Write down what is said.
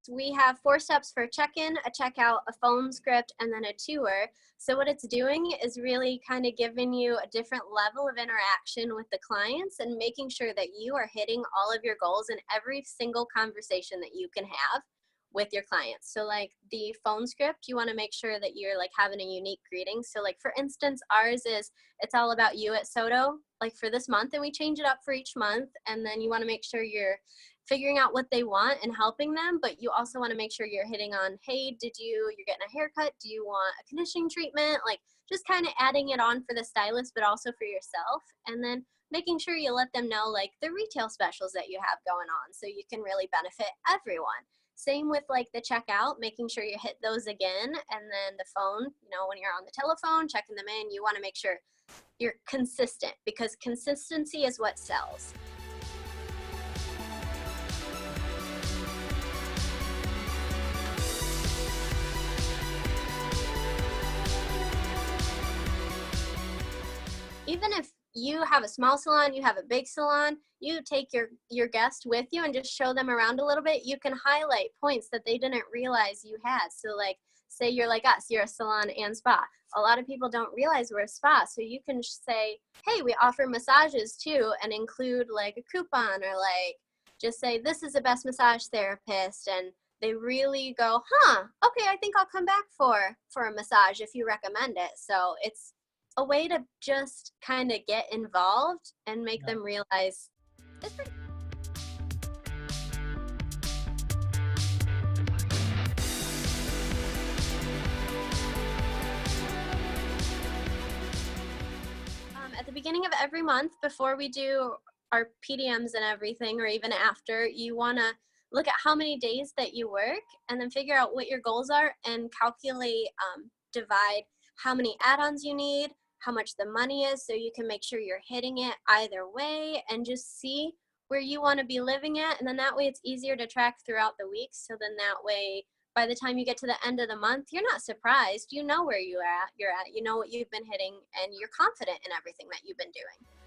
we have 4 steps for check-in, a checkout, a phone script, and then a tour. So what it's doing is really kind of giving you a different level of interaction with the clients and making sure that you are hitting all of your goals in every single conversation that you can have with your clients. So like the phone script, you want to make sure that you're like having a unique greeting. So like for instance, ours is it's all about you at Soto, like for this month, and we change it up for each month. And then you want to make sure you're figuring out what they want and helping them, but you also want to make sure you're hitting on, hey, you're getting a haircut? Do you want a conditioning treatment? Like just kind of adding it on for the stylist, but also for yourself. And then making sure you let them know like the retail specials that you have going on so you can really benefit everyone. Same with like the checkout, making sure you hit those again. And then the phone, when you're on the telephone, checking them in, you want to make sure you're consistent because consistency is what sells. Even if you have a small salon, you have a big salon, you take your guest with you and just show them around a little bit. You can highlight points that they didn't realize you had. So like, say you're like us, you're a salon and spa. A lot of people don't realize we're a spa. So you can say, hey, we offer massages too, and include like a coupon or like just say, this is the best massage therapist. And they really go, okay, I think I'll come back for a massage if you recommend it. So it's a way to just kind of get involved and make them realize it's pretty. At the beginning of every month, before we do our PDMs and everything, or even after, you want to look at how many days that you work and then figure out what your goals are and calculate, divide how many add-ons you need, how much the money is, so you can make sure you're hitting it either way and just see where you want to be living at. And then that way it's easier to track throughout the week. So then that way, by the time you get to the end of the month, you're not surprised. You know where you're at, you know what you've been hitting, and you're confident in everything that you've been doing.